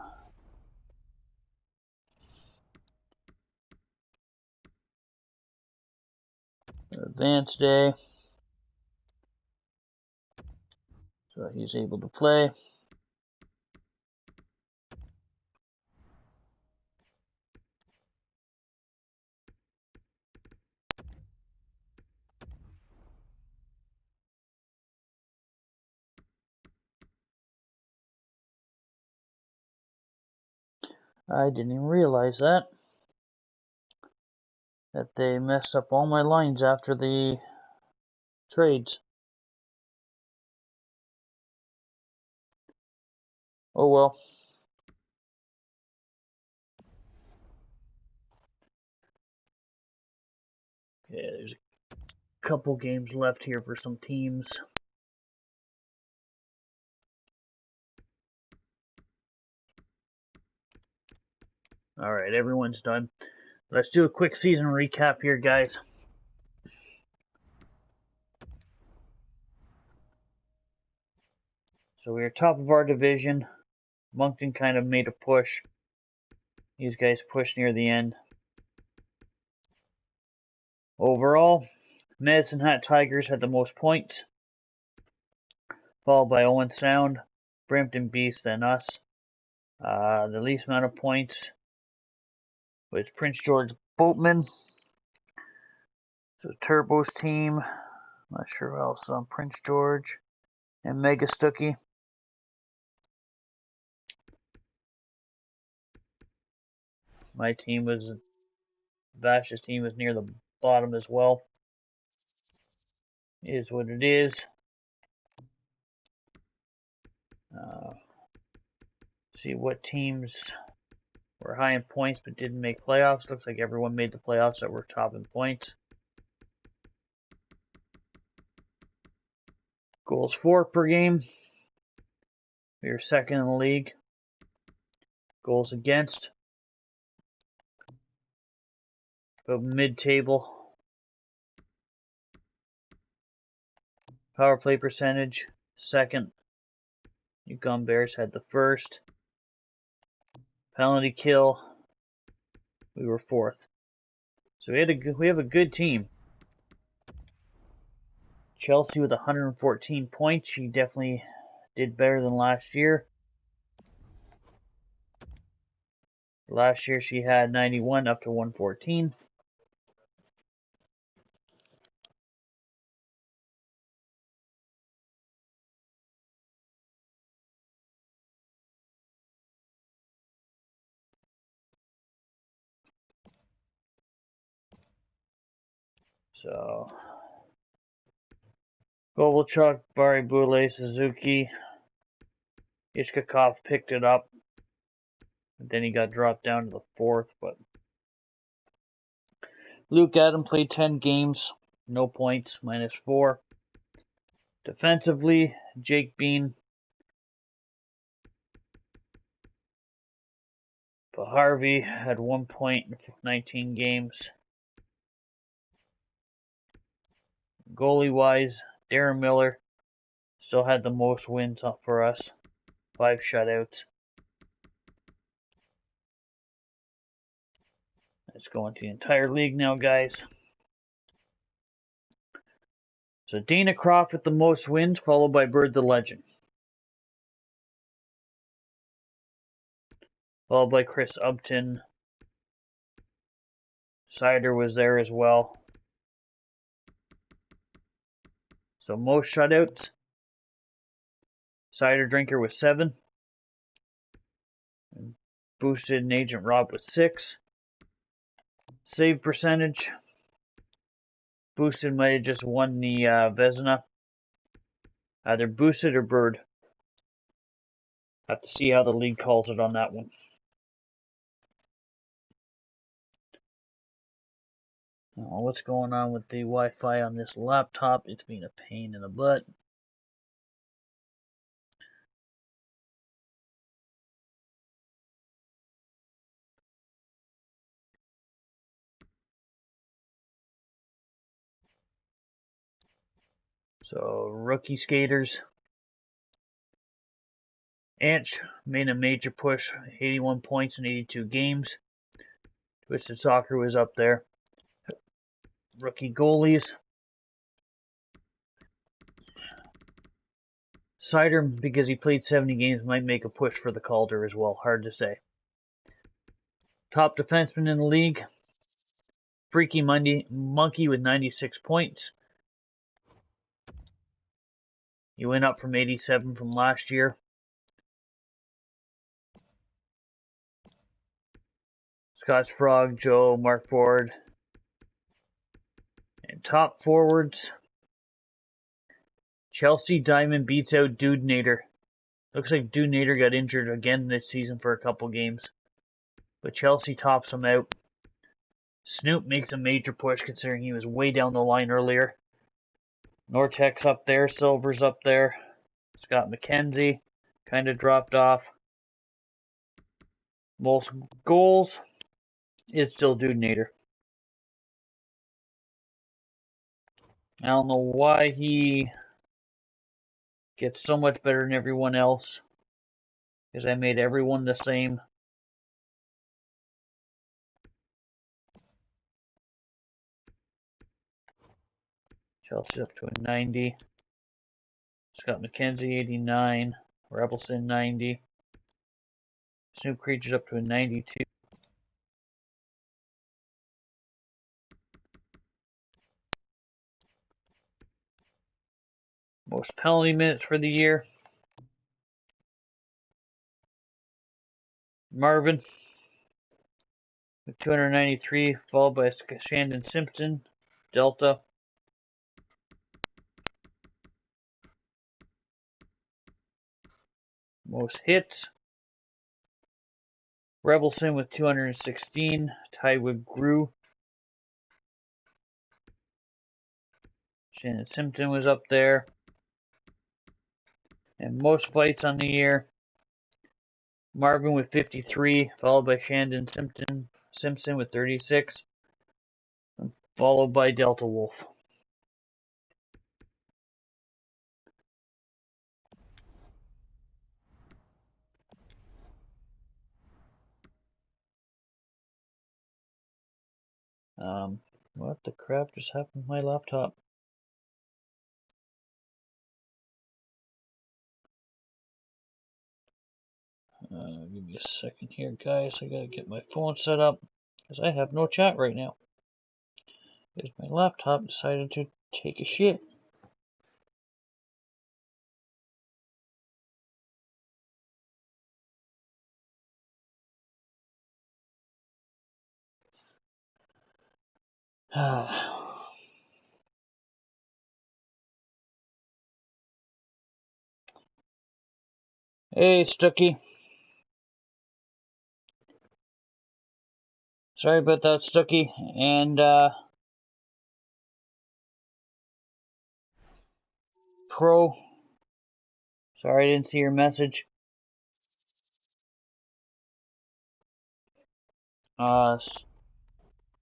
advanced day. So he's able to play. I didn't even realize that they messed up all my lines after the trades. Oh well. Yeah, there's a couple games left here for some teams. Alright, everyone's done. Let's do a quick season recap here, guys. So we are top of our division. Moncton kind of made a push. These guys pushed near the end. Overall, Medicine Hat Tigers had the most points, followed by Owen Sound, Brampton Beast, then us. The least amount of points was Prince George Boatman. So Turbo's team, not sure who else on Prince George, and Mega Stookie. My team was, Vashjv's team was near the bottom as well. It is what it is. See what teams were high in points but didn't make playoffs. Looks like everyone made the playoffs that were top in points. Goals for per game. We were second in the league. Goals against. About mid-table. Power play percentage, second. Yukon Bears had the first. Penalty kill, we were fourth. So we have a good team. Chelsea with 114 points. She definitely did better than last year. Last year she had 91 up to 114. So Kovalchuk, Bari Boulay, Suzuki, Ishkakov picked it up. And then he got dropped down to the fourth, but Luke Adam played 10 games, no points, -4. Defensively, Jake Bean Vashjv had 1 point in 19 games. Goalie-wise, Darren Miller still had the most wins up for us. 5 shutouts. Let's go into the entire league now, guys. So Dana Croft with the most wins, followed by Bird the Legend. Followed by Chris Upton. Sider was there as well. So most shutouts. Cider Drinker with 7. Boosted and Agent Rob with 6. Save percentage. Boosted might have just won the Vezina. Either Boosted or Bird. Have to see how the league calls it on that one. What's going on with the Wi-Fi on this laptop? It's been a pain in the butt. So, rookie skaters. Anch made a major push, 81 points in 82 games. Twisted Soccer was up there. Rookie goalies. Cider, because he played 70 games, might make a push for the Calder as well. Hard to say. Top defenseman in the league. Freaky Monkey with 96 points. He went up from 87 from last year. Scotch Frog, Joe, Mark Ford. And top forwards. Chelsea Diamond beats out Dude Nader. Looks like Dude Nader got injured again this season for a couple games. But Chelsea tops him out. Snoop makes a major push considering he was way down the line earlier. Norteck's up there. Silver's up there. Scott McKenzie kind of dropped off. Most goals is still Dude Nader. I don't know why he gets so much better than everyone else. Because I made everyone the same. Chelsea's up to a 90. Scott McKenzie, 89. Rebelson, 90. Snoop Creature's up to a 92. Most penalty minutes for the year. Marvin with 293, followed by Shandon Simpson, Delta. Most hits. Rebelson with 216, tied with Grew. Shannon Simpson was up there. And most fights on the year. Marvin with 53, followed by Shandon Simpson with 36, followed by Delta Wolf. What the crap just happened to my laptop? Give me a second here, guys. I gotta get my phone set up because I have no chat right now. Because my laptop decided to take a shit. Hey, Stucky. Sorry about that, Stucky. And, Pro. Sorry I didn't see your message.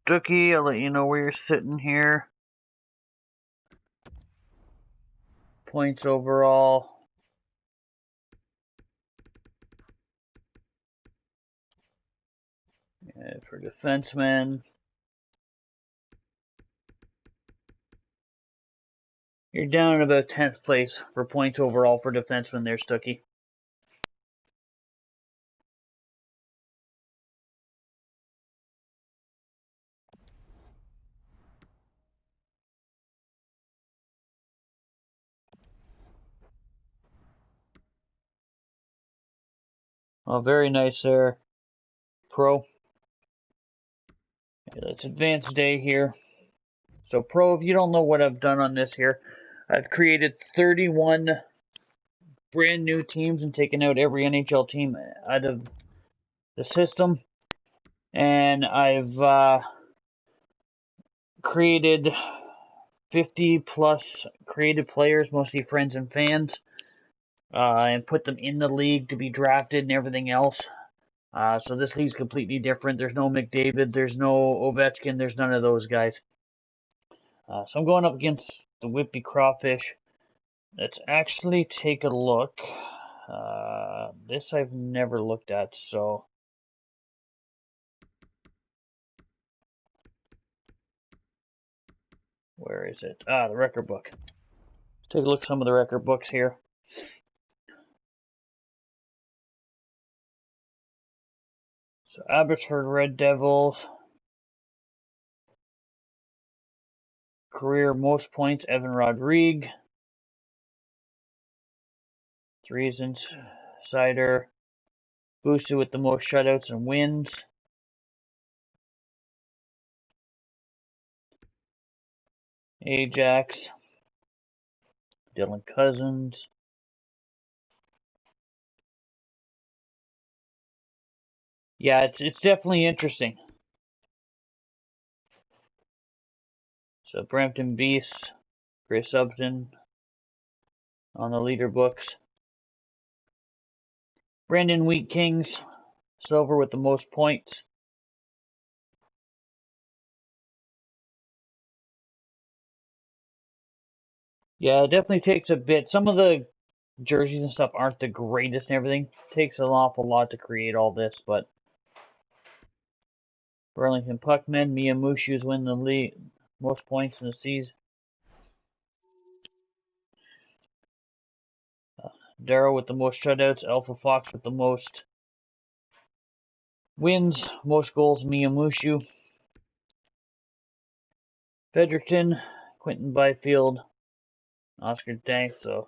Stookie, I'll let you know where you're sitting here. Points overall. And for defensemen, you're down in about 10th place for points overall for defensemen there, Stookie. Oh, very nice there, Pro. Okay, let's advance day here. So, Pro, if you don't know what I've done on this here, I've created 31 brand new teams and taken out every NHL team out of the system. And I've created 50 plus creative players, mostly friends and fans, and put them in the league to be drafted and everything else. So this league's completely different. There's no McDavid, there's no Ovechkin, there's none of those guys. So I'm going up against the Whippy Crawfish. Let's actually take a look. This I've never looked at, so where is it? The record book. Let's take a look at some of the record books here. So Abbotsford Red Devils. Career most points, Evan Rodrigue. 3 insider. Boosted with the most shutouts and wins. Ajax. Dylan Cousins. Yeah, it's definitely interesting. So Brampton Beasts, Chris Upton on the leader books. Brandon Wheat Kings, silver with the most points. Yeah, it definitely takes a bit. Some of the jerseys and stuff aren't the greatest and everything. It takes an awful lot to create all this, but Burlington Puckmen, Mia Mushu's win the league, most points in the season. Darrow with the most shutouts, Alpha Fox with the most wins, most goals, Mia Mushu. Fredericton, Quentin Byfield, Oscar Dank, so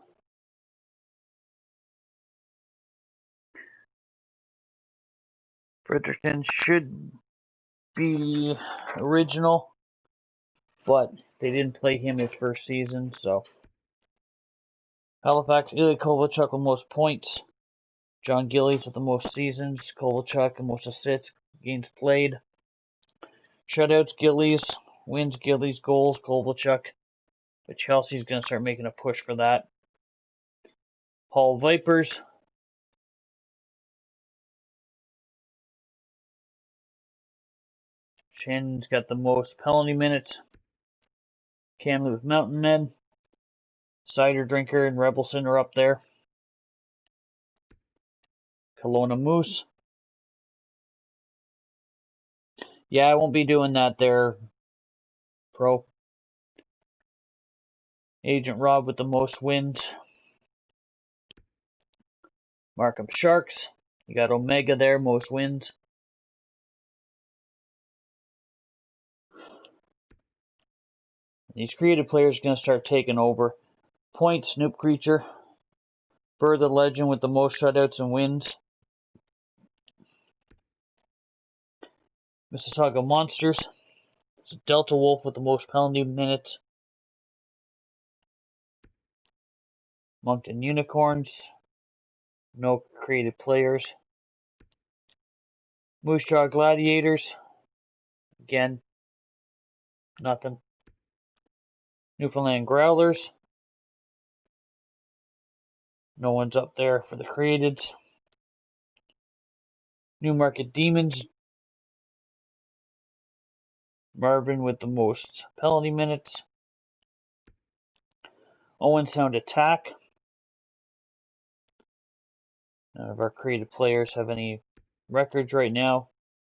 Fredericton should be original, but they didn't play him his first season, so. Halifax, Ilya Kovalchuk with most points. John Gillies with the most seasons. Kovalchuk and most assists, games played. Shutouts, Gillies. Wins, Gillies. Goals, Kovalchuk. But Chelsea's going to start making a push for that. Hull Vipers. Shannon's got the most penalty minutes. Camley with Mountain Men. Cider Drinker and Rebelson are up there. Kelowna Moose. Yeah, I won't be doing that there, Pro. Agent Rob with the most wins. Markham Sharks. You got Omega there, most wins. These creative players are going to start taking over. Point, Snoop Creature. Burr the Legend with the most shutouts and wins. Mississauga Monsters. Delta Wolf with the most penalty minutes. Moncton Unicorns. No creative players. Moose Jaw Gladiators. Again, nothing. Newfoundland Growlers. No one's up there for the creatives. Newmarket Demons. Marvin with the most penalty minutes. Owen Sound attack. None of our creative players have any records right now.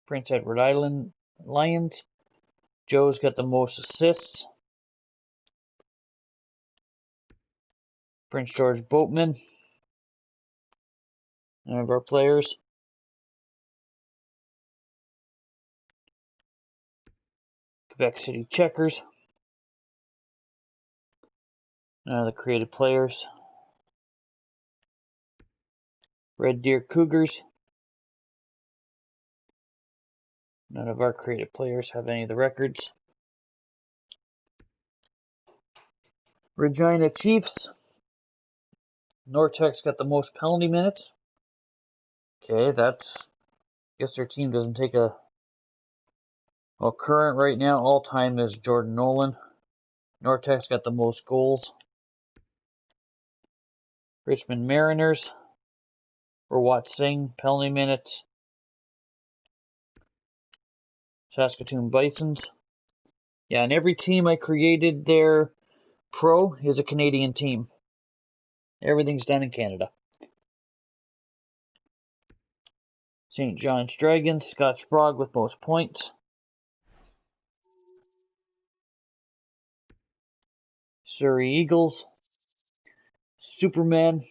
Prince Edward Island Lions. Joe's got the most assists. Prince George Boatman. None of our players. Quebec City Checkers. None of the creative players. Red Deer Cougars. None of our creative players have any of the records. Regina Chiefs. Norteck's got the most penalty minutes. Okay, that's... guess their team doesn't take a... Well, current right now, all-time is Jordan Nolan. Norteck's got the most goals. Richmond Mariners. Rawat Singh, penalty minutes. Saskatoon Bisons. Yeah, and every team I created there pro is a Canadian team. Everything's done in Canada. St. John's Dragons, Scott Sprague with most points. Surrey Eagles. Superman,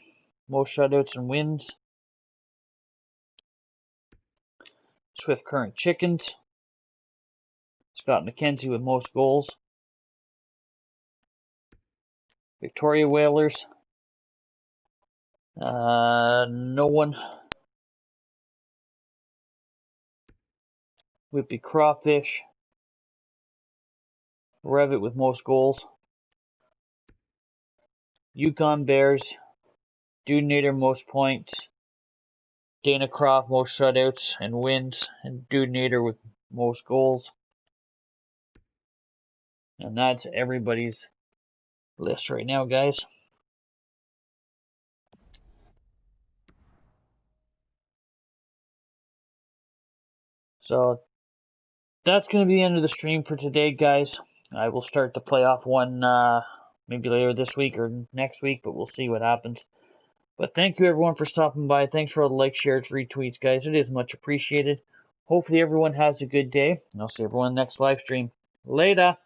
most shutouts and wins. Swift Current Chickens. Scott McKenzie with most goals. Victoria Whalers. No one. Whitby Crawfish. Revit with most goals. Yukon Bears. Dudenator most points. Dana Croft most shutouts and wins. And Dudenator with most goals. And that's everybody's list right now, guys. So that's going to be the end of the stream for today, guys. I will start the playoff one maybe later this week or next week, but we'll see what happens. But thank you, everyone, for stopping by. Thanks for all the likes, shares, retweets, guys. It is much appreciated. Hopefully everyone has a good day, and I'll see everyone next live stream. Later!